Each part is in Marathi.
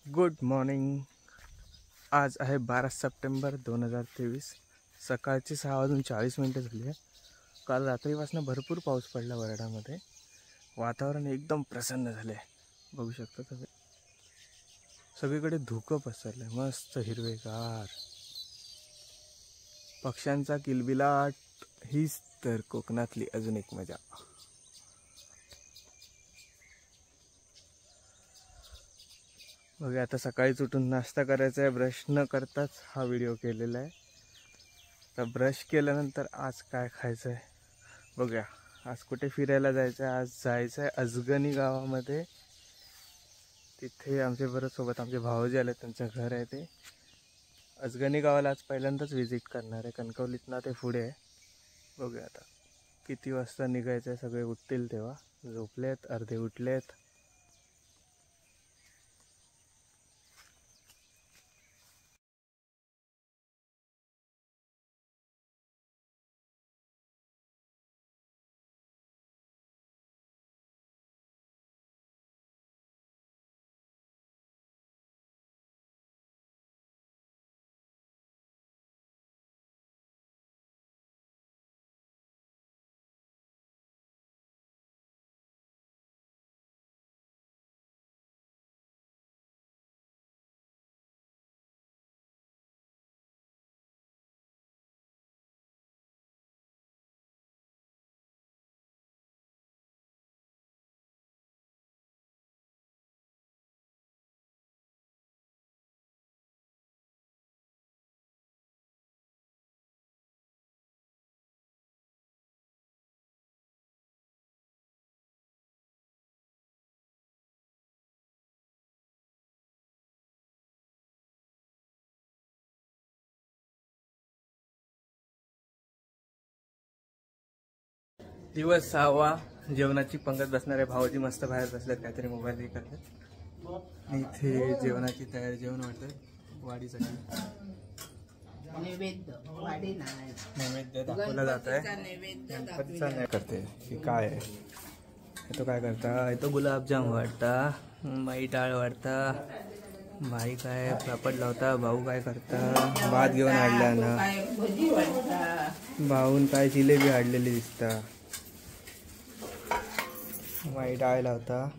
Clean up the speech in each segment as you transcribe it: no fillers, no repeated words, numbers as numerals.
Good morning. आज आहे 12 सप्टेंबर 2023। सकाळची 6:40 झाली आहे। काल रात्रीपासून भरपूर पाऊस पडला वरडामध्ये। वातावरण एकदम प्रसन्न झाले, बघू शकता तुम्ही। सगळीकडे धुकं पसरले, मस्त हिरवेगार, पक्ष्यांचा किलबिलाट। हीच तर कोकणातली अजून एक मजा। बघा, आता सकाळीच उठून नाश्ता करायचा आहे। ब्रश न करताच हा व्हिडिओ केलेला आहे। तर ब्रश केल्यानंतर आज काय खायचं आहे बघूया। आज कुठे फिरायला जायचं आहे? आज जायचं आहे अजगणी गावामध्ये। तिथे आमच्या बरोबर आमचे भाऊजी आले, त्यांचं घर आहे ते। अजगणी गावाला आज पहिल्यांदाच व्हिजिट करणार आहे। कणकवलीतनं ते पुढे आहे। बघूया आता किती वाजता निघायचं आहे। सगळे उठतील तेव्हा, झोपलेत, अर्धे उठलेत। दिवस 6वा। जेवणाची पंगत बसणार आहे। भाऊजी मस्त बाहेर बसलेत, काहीतरी मोबाईल हे करतात। इथे जेवणाची तयारी, जेवण वाटत वाढीसाठी नैवेद्य दाखवला जात आहे। गणपतीचा नाही करते की काय आहे हे? तो काय करता? हे तो गुलाबजाम वाटता, बाई डाळ वाटता, बाई काय पापड लावता, भाऊ काय करता? भात घेऊन आणला ना, भाऊन काय जिलेबी हाडलेली दिसता, वाईट डाळ लावता।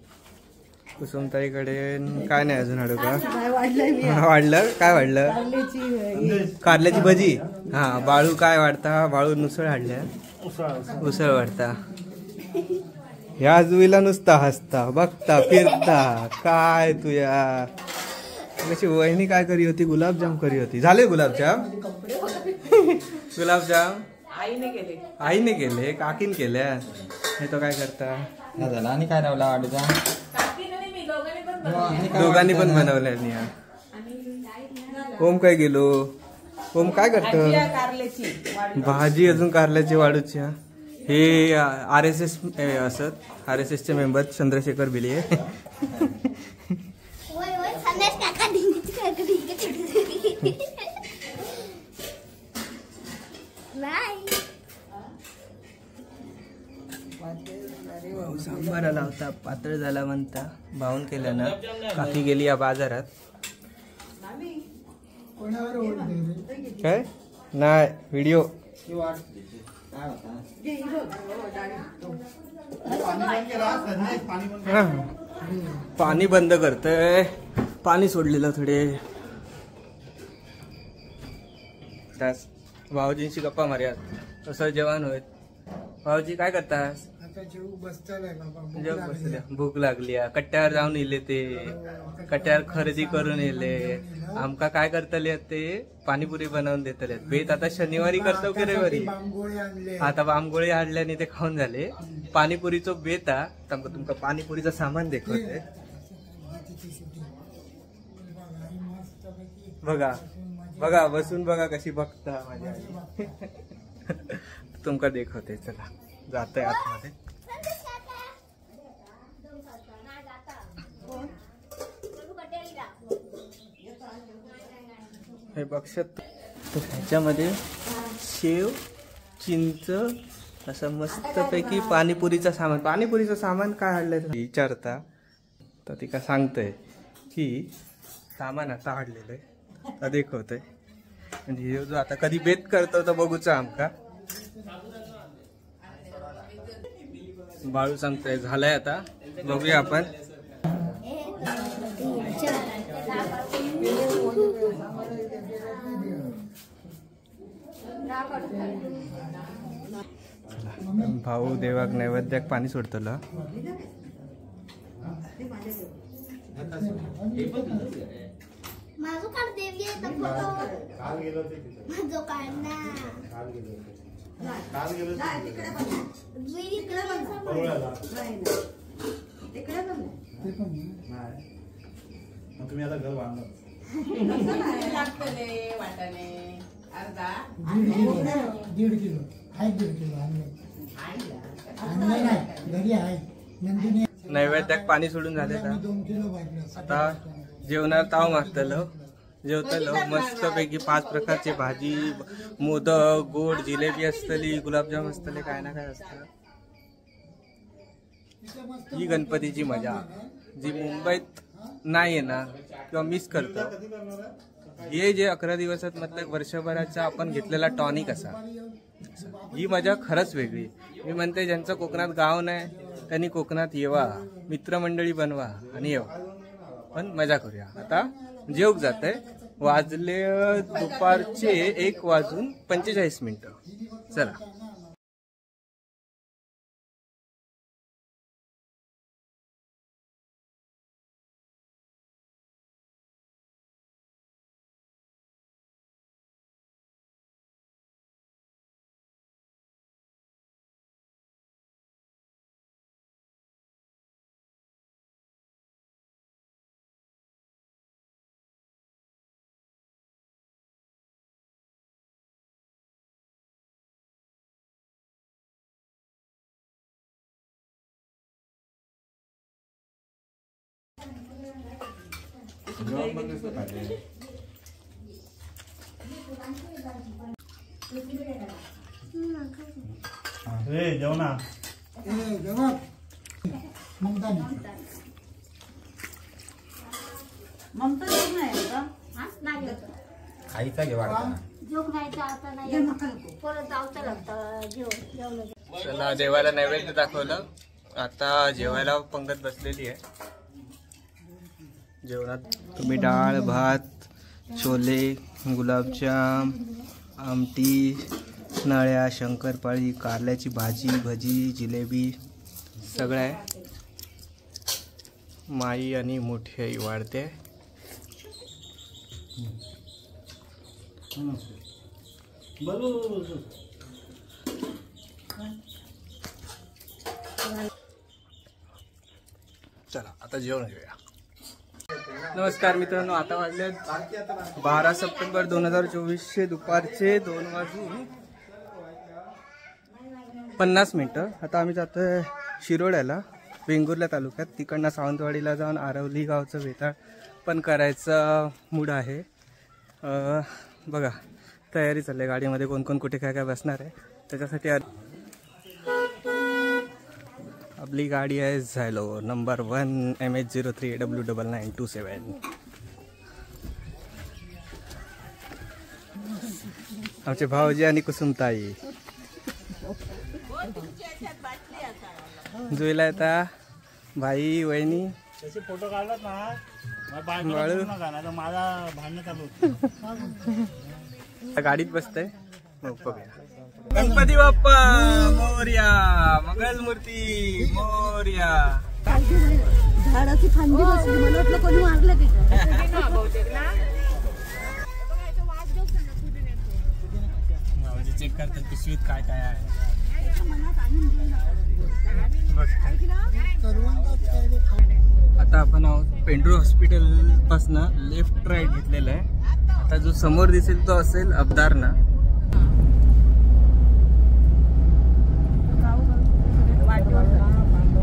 कुसुमताईकडे काय नाही अजून हाडू का? वाढलं काय? वाढलं कारल्याची भजी। हा, बाळू काय वाढता? बाळू नुसळ हाडल्या, उसळ वाढता। ह्या जुईला नुसता हसता, बघता, फिरता काय तुया कशी? वहिनी काय करी होती? गुलाबजाम करी होती। झाले गुलाबजाम? गुलाबजाम आईने केले, काकीन केल्या। हे तो काय करता? झाला आणि काय रावला वाढूचा? दोघांनी पण बनवल्या। ओम काय गेलो? ओम काय करत? भाजी अजून कारल्याची वाढूची। हे RSS असत, RSS चे मेंबर चंद्रशेखर बिलिये। सांबार लावता, पातळ झाला म्हणता, भाऊन केलं ना। काकी गेली या बाजारात। काय नाही व्हिडिओ पाणी बंद करतय, पाणी सोडलेलं थोडे। भाऊजींशी गप्पा मार्यात, कसं जेवण होत? भाऊजी काय करतास? भूक लागली, कट्ट्यावर जाऊन येले ते, कट्ट्यावर खरेदी करून येले। आमका काय करतले ते? पाणीपुरी बनवून देतले। बेत आता शनिवारी करतो की रविवारी? आता आंबोळी हाडल्याने ते खाऊन झाले। पाणीपुरीचो बेत आ तुमका पाणीपुरीचं सामान दाखवते बघा। बघा बसून बघा कशी बघता माझ्या। तुमका दाखवते, चला जातोय आतमध्ये। हे बघशात, ह्याच्यामध्ये शेव, चिंच, असं मस्तपैकी पाणीपुरीचं सामान। पाणीपुरीचं सामान काय आणलंय विचारता तर ती का सांगतंय की सामान आता हाडलेलं आहे, आता दाखवतोय. म्हणजे ह्यो जो आता कधी बेत करतो तर बघूचा आमका. बाळू सांगतोय झालंय आता, बघूया आपण. भाऊ देवाक नैवेद्याक पाणी सोडतलो. माझो काढ देवी आहे तर फोटो काल गेलो ते माझो काढ ना काल गेलो तिकडे बघ इकडे बघ नाही तिकडे बघ ते पण नाही. मग तुम्ही आता घर बांधणार लागतले वाटाणे अर्धा 1.5 किलो आहे 1.5 किलो आणले नाही घरी आहे नंदिनी. नैवेद्याक पाणी सोडून झाले का 2 किलो वाटलं. आता जेवणाला ताव मारतलो, जेवतलो मस्त पैकी 5 प्रकारची भाजी, मोदक, गोड जिलेबी असतली, गुलाबजाम असतले, काय ना काय असतं. ही गणपतीची मजा जी मुंबईत नाही येणार किंवा मिस करतो. हे जे 11 दिवसात मतलब वर्षभराचा आपण घेतलेला टॉनिक असा, ही मजा खरंच वेगळी. मी म्हणते ज्यांचं कोकणात गाव नाही त्यांनी कोकणात येवा, मित्रमंडळी बनवा आणि येवा, पण मजा करूया. आता जेवक जात आहे, वाजले दुपारचे 1:45. चला. जेवणा ममता खायचा घे वाटतं. चला देवाला नैवेद्य दाखवलं, आता जेवायला पंगत बसलेली आहे. जेवणात तुम्ही डाळ, भात, छोले, गुलाबजाम, आमटी, नळ्या, शंकरपाळी, कारल्याची भाजी, भजी, जिलेबी सगळं आहे. माई आणि मोठी आई वाढते. चला आता जेवण घेऊया. नमस्कार मित्रांनो, आता वाजले 12 सप्टेंबर 2024 दुपारचे 2:50. आता आम्ही जातोय शिरोड्याला, वेंगुर्ला तालुक्यात. तिकडनं सावंतवाडीला जाऊन आरवली गावचं वेताळ पण करायचा मूड आहे. बघा तयारी चालली आहे, गाडीमध्ये कोण कोण कुठे काय काय बसणार आहे त्याच्यासाठी. आपली गाडी आहे झायलो नंबर 1 MH03W9927. आमचे भाऊजी आणि कुसुमताई जुईला येता. भाई वहिनी फोटो काढलात ना माझा भांडण चालू. गाडीत बसतंय. गणपती बाप्पा मोरया, मंगल मूर्ती मोरया. झाडाची फांदी बसली, मला वाटलं कोणी मारलं तिथं. चेक करतात पिशवीत काय काय आहे. आता आपण आहोत पेंड्रो हॉस्पिटल पासन लेफ्ट राईट घेतलेला आहे. आता जो समोर दिसेल तो असेल अबदारणा.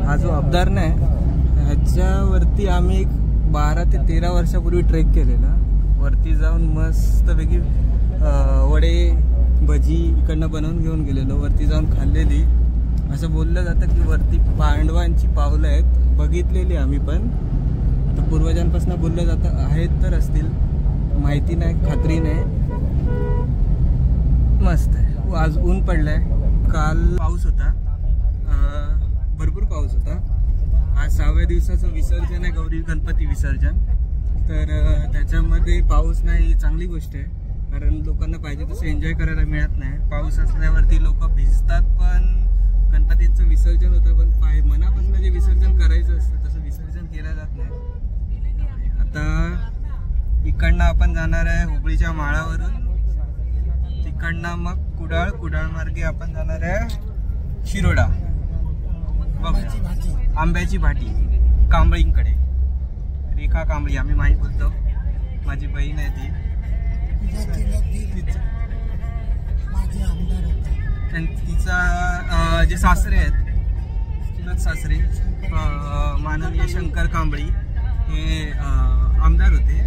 हा जो अबदारणा आहे ह्याच्यावरती आम्ही एक 12 ते 13 वर्षापूर्वी ट्रेक केलेला. वरती जाऊन मस्तपैकी वडे भजी इकडनं बनवून घेऊन गेलेलो. वरती जाऊन खाल्लेली. असं बोललं जातं की वरती पांडवांची पावलं आहेत, बघितलेली आम्ही पण. आता पूर्वजांपासून बोललं जातं आहेत तर असतील, माहिती नाही, खात्री नाही. मस्त आहे. आज ऊन पडलंय. काल पाऊस होता, भरपूर पाऊस होता. आज 6व्या दिवसाचं विसर्जन आहे, गौरी गणपती विसर्जन. तर त्याच्यामध्ये पाऊस नाही ही चांगली गोष्ट आहे, कारण लोकांना पाहिजे तसं एन्जॉय करायला मिळत नाही. पाऊस असल्यावरती लोक भिजतात, पण गणपतींचं विसर्जन होतं, पण मनापासून जे विसर्जन करायचं असतं तसं विसर्जन केलं जात नाही. आता इकडनं आपण जाणार आहे हुबळीच्या माळावरून, तिकडनं मग कुडाळ मार्गे आपण जाणार आहे शिरोडा, आंब्याची भाटी, कांबळींकडे. रेखा कांबळी, आम्ही माही बोलतो, माझी बहीण आहे ती. तिचा जे सासरे आहेत, चुलत सासरे माननीय शंकर कांबळी हे आमदार होते,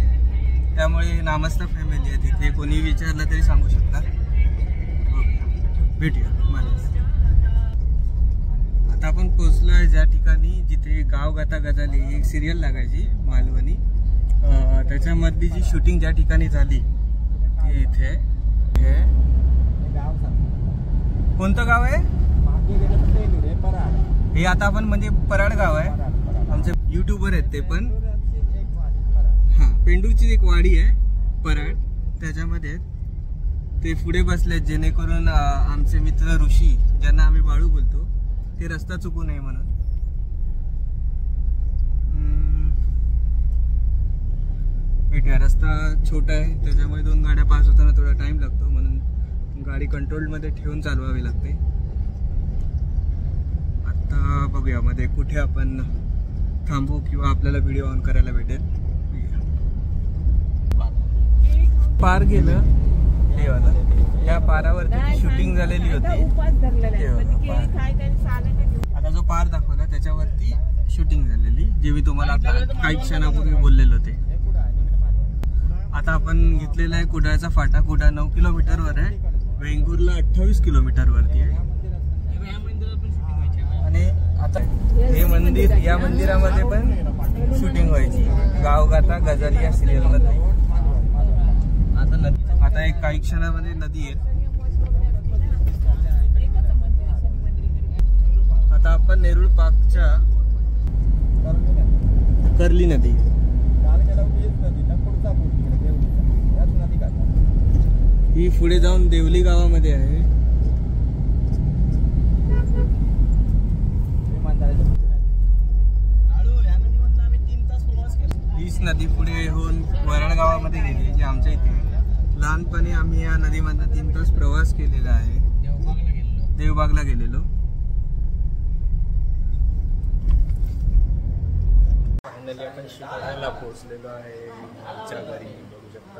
त्यामुळे नामस्थ फॅमिली आहे तिथे. कोणी विचारलं तरी सांगू शकतात. भेटूया मला. आता आपण पोचलो आहे ज्या ठिकाणी जिथे गाव गाता गजाली एक सिरियल लागायची मालवणी, त्याच्यामधली जी शूटिंग ज्या ठिकाणी झाली ती इथे. हे कोणतं गाव आहे हे? आता आपण म्हणजे पराड गाव आहे. आमचे युट्यूबर आहेत ते पण. हां, पेंडूची एक वाडी आहे पराड, त्याच्यामध्ये ते पुढे बसलेत, जेणेकरून आमचे मित्र ऋषी, ज्यांना आम्ही बाळू बोलतो, ते रस्ता चुकू नये म्हणून. भेटूया. रस्ता छोटा आहे, त्याच्यामुळे 2 गाड्या पास होताना थोडा टाइम लागतो, म्हणून गाडी कंट्रोलमध्ये ठेवून चालवावी लागते. आता बघूया मध्ये कुठे आपण थांबू किंवा आपल्याला व्हिडिओ ऑन करायला भेटेल. पार गेलं हे वाला, या पारावरती शूटिंग झालेली होती. आता जो पार दाखवला त्याच्यावरती शूटिंग झालेली, जे मी तुम्हाला काही क्षणापूर्वी बोललेलो होते. आता आपण घेतलेला आहे कुडाळचा फाटा. कुडाळ 9 किलोमीटरवर आहे, वेंगुर्ला 28 किलोमीटरवरती आहे. आणि आता हे मंदिर, या मंदिरामध्ये पण शूटिंग व्हायची, गाव गाता गजाली या सिरियलमध्ये. आता एक काही क्षणामध्ये नदी आहे. आता आपण नेरुळ पार्कच्या कर्ली नदी, ही पुढे जाऊन देवली गावामध्ये आहे. हीच नदी पुढे होऊन वराड गावामध्ये गेली, जे आमच्या इथे. लहानपणी आम्ही या नदीमधून 3 तास प्रवास केलेला आहे. देवबागला गेलेलो. फायनली आपण शिरोड्याला पोहोचलेलो आहे. आमच्या घरी बघू शकता.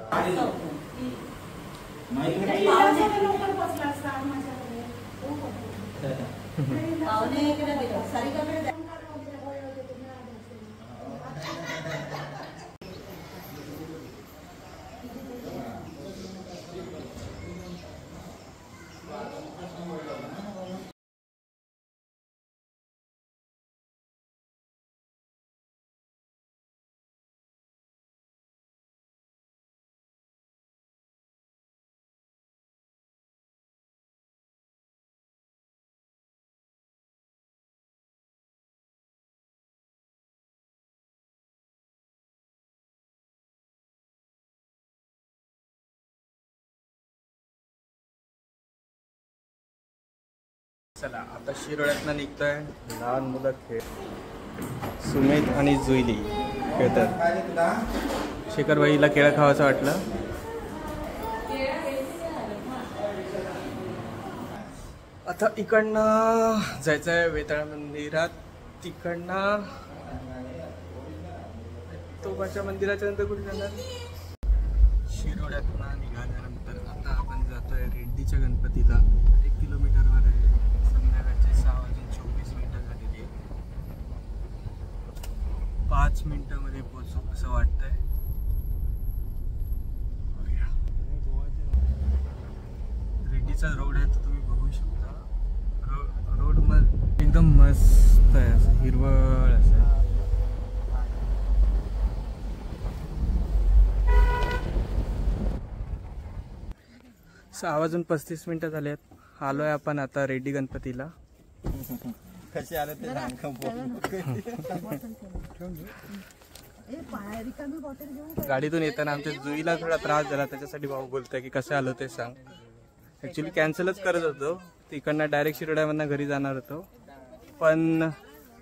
चला आता शिरोड्यातनं निघतोय. लहान मुलं खेळ, सुमित आणि जुईली खेळतात. शेखरबाईला केळं खावायचं वाटलं. आता इकडनं जायचं आहे वेताळ मंदिरात. तिकडनं तोबाच्या मंदिराच्या नंतर कुठे जाणार? शिरोड्यातनं निघाल्यानंतर आता आपण जातोय रेड्डीच्या गणपतीला. 1 किलोमीटरवर आहे. संध्याकाळचे 6:24 झालेली आहे. 5 मिनिटांमध्ये पोहोचू असं वाटतंय. रेड्डीचा रोड आहे, तो तुम्ही बघू शकता. रोड एकदम मस्त आहे, असं हिरवळ असं. 6:35 झालेत. आलोय आपण आता रेड्डी गणपतीला. कसे आले ते सांग. गाडीतून येताना आमच्या जुईला थोडा त्रास झाला, त्याच्यासाठी भाऊ बोलतोय की कसं आलो ते सांग. ऍक्च्युली कॅन्सलच करत होतो, तिकडनं डायरेक्ट शिरोड्यामधनं घरी जाणार होतो, पण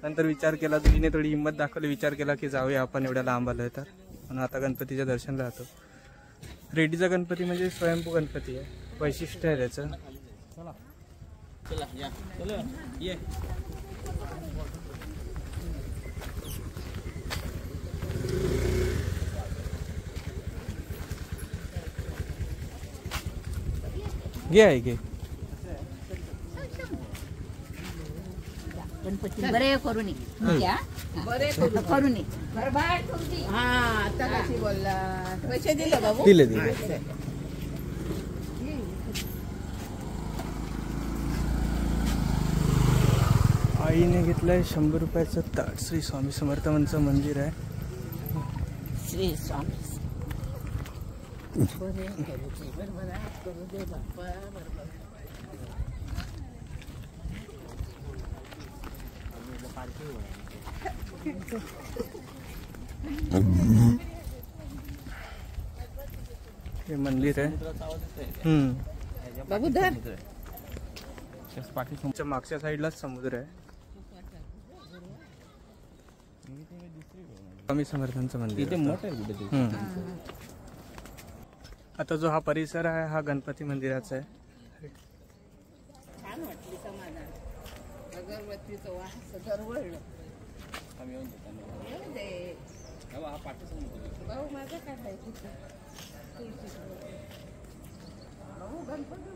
नंतर विचार केला, जुईने थोडी हिंमत दाखवली, विचार केला की जाऊया आपण, एवढ्या लांब आलोय तर. म्हणून आता गणपतीच्या दर्शन राहतो. रेड्डीचा गणपती म्हणजे स्वयंभू गणपती आहे, वैशिष्ट्य आहे त्याचं. घे आहे घे. गणपती बरे करून घ्या, बरे करून हा. आता कशी बोलला, पैसे दिले बाबू? दिले. आईने घेतलंय 100 रुपयाचं ताट. श्री स्वामी समर्थांचं मंदिर आहे. श्री स्वामी. हे मंदिर आहे. बाबू धर. पाठीच्या मागच्या साईडलाच समुद्र आहे. स्वामी समर्थांचं मंदिर आहे. आता जो हा परिसर आहे हा गणपती मंदिराचा आहे. छान वाटली समाधान. अगरबत्तीचं वास दरवळलं. येऊ दे. भाऊ माझं काढायचं. भाऊ गणपती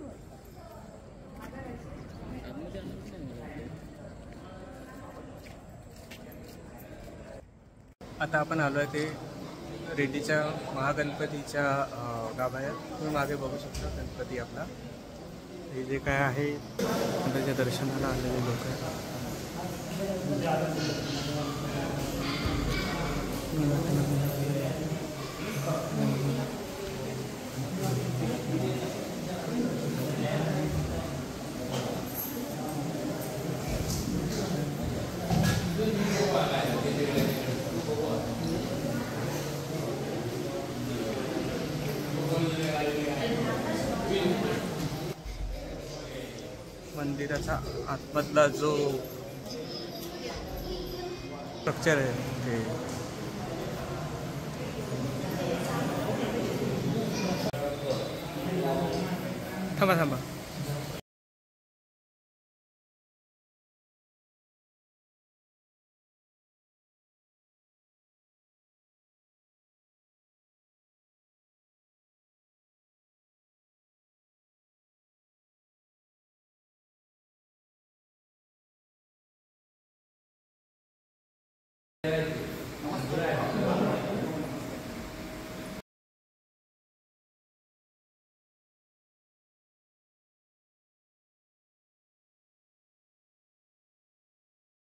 आता आपण आलोय ते रेड्डीच्या महागणपतीच्या गाभाऱ्यात. तुम्ही मागे बघू शकता गणपती आपला. हे जे काय आहे त्याच्या दर्शनाला आलेले लोक आहेत. मंदिराचा आतमधला जो स्ट्रक्चर आहे ते थांबा.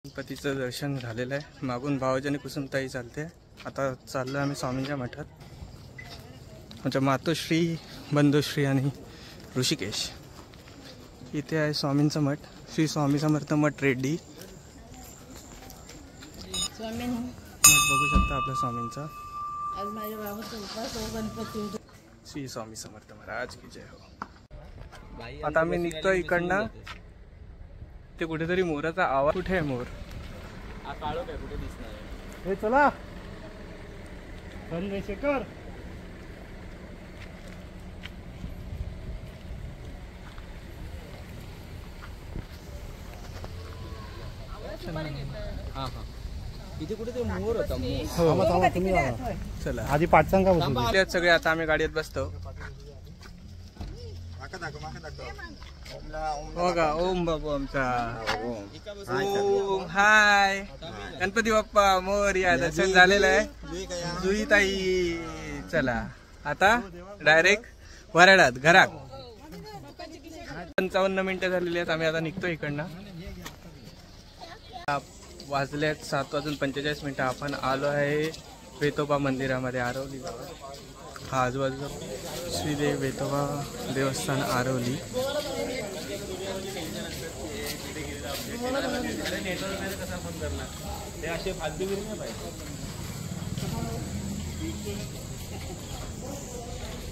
गणपतीचं दर्शन झालेलं आहे. मागून भावाजी आणि कुसुमताई चालते. आता चाललो आम्ही स्वामींच्या मठात. आमच्या मातोश्री, बंधुश्री आणि ऋषिकेश. इथे आहे स्वामींचं मठ, श्री स्वामी समर्थ मठ रेड्डी. स्वामी बघू शकता आपल्या स्वामींचा. आज माझ्या बाबाचा उपास हो. गणपती श्री स्वामी समर्थ महाराज की जय हो. आता आम्ही निघतोय इकडनं. ते कुठेतरी मोराचा आवाज. कुठे आहे मोर? कुठे दिसणार? हे चला शेखर. इथे कुठेतरी मोर होता. चला आधी पाठसांगा सगळे. आता आम्ही गाडीत बसतो. हो का? ओम बाबू आमचा. ओम हाय. गणपती बाप्पा मोरया. दर्शन झालेलं आहे. जुई ताई. चला आता डायरेक्ट वराडात घरात. 55 मिनिटं झालेली आहेत. आम्ही आता निघतो इकडनं. वाजलेत 7:45. आपण आलो आहे वेतोबा मंदिरामध्ये आरवली गावात. हा आजूबाजूचा श्रीदेवी वेतोबा देवस्थान आरवली.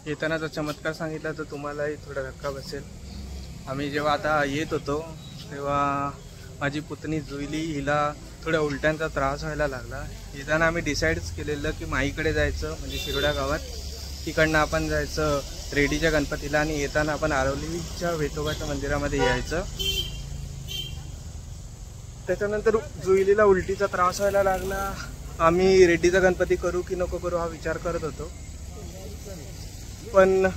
येतानाचा चमत्कार सांगितला तर तुम्हालाही थोडा धक्का बसेल. आम्ही जेव्हा आता येत होतो तेव्हा माझी पुतणी जुईली, हिला थोड्या उलट्यांचा त्रास व्हायला लागला. येताना आम्ही डिसाईडच केलेलं की माईकडे जायचं, म्हणजे शिरोड्या गावात. तिकडनं आपण जायचं रेडीच्या गणपतीला आणि येताना आपण आरवलीच्या वेतोबाच्या मंदिरामध्ये यायचं. त्याच्यानंतर जुईलीला उलटीचा त्रास व्हायला लागला. आम्ही रेड्डीचा गणपती करू की नको करू हा विचार करत होतो, पण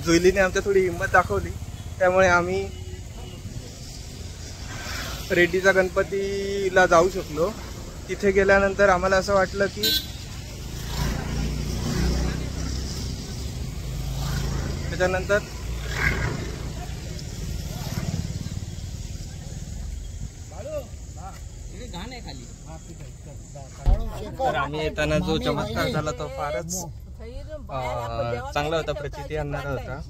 जुईलीने आमच्या थोडी हिंमत दाखवली. त्यामुळे आम्ही रेड्डीचा गणपतीला जाऊ शकलो. तिथे गेल्यानंतर आम्हाला असं वाटलं की त्याच्यानंतर तर आम्ही येताना जो चमत्कार झाला तो फारच चांगला होता, प्रचिती आणणारा होता.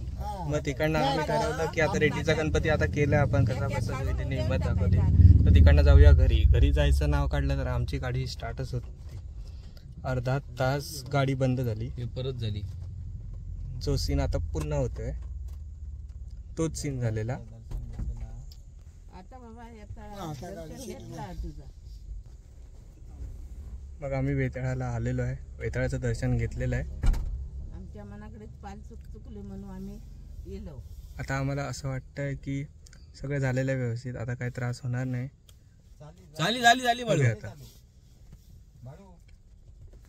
मग तिकडनं आम्ही ठरवलं की आता रेड्डीचा गणपती आता केला आपण, कसा जुईलीने हिंमत दाखवली, तर तिकडनं जाऊया घरी. घरी जायचं नाव काढलं तर आमची गाडी स्टार्टच होत नव्हती. अर्धा तास गाडी बंद झाली, परत झाली. जो सीन आता पुन्हा होतोय तोच सीन झालेला. मग आम्ही वेताळाला आलेलो आहे, वेताळाचं दर्शन घेतलेलं आहे. आमच्या मनाकडेच पाल चुकले म्हणून आम्ही गेलो. आता आम्हाला असं वाटतंय की सगळं झालेलं आहे व्यवस्थित, आता काही त्रास होणार नाही. झाली आता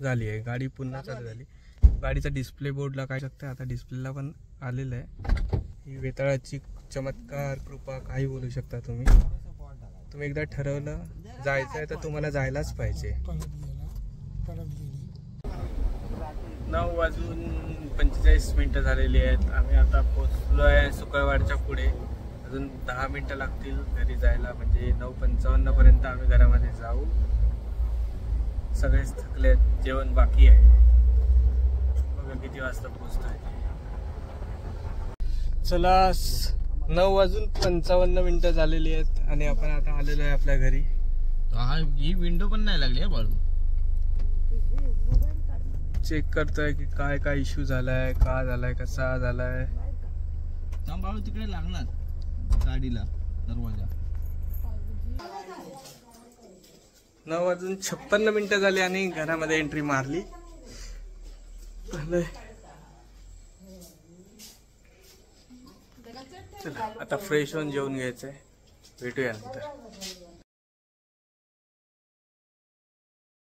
झाली आहे गाडी पुन्हा चालू झाली. गाडीचा डिस्प्ले बोर्डला काय शकतं, आता डिस्प्लेला पण आलेलं आहे. ही वेताळाची चमत्कार कृपा काही बोलू शकता तुम्ही. तुम्ही एकदा ठरवलं जायचं आहे तर तुम्हाला जायलाच पाहिजे. 9:45 झालेली आहेत. आम्ही आता पोचलो आहे सुकळवाडच्या पुढे. अजून 10 मिनिटं लागतील घरी जायला, म्हणजे 9:55 पर्यंत आम्ही घरामध्ये जाऊ. सगळेच थकले आहेत, जेवण बाकी आहे. बघा किती वाजता पोचतोय. चला 9:55 झालेली आहेत आणि आपण आता आलेलो आहे आपल्या घरी. ही विंडो पण नाही लागली बाळू. चेक करतोय की काय काय इश्यू झालाय, का झालाय, कसा झालाय. बाळू तिकडे लागणार गाडीला दरवाजा. 9:56 झाले आणि घरामध्ये एंट्री मारली. चला आता फ्रेश होऊन जेवून घ्यायचंय. भेटूया नंतर.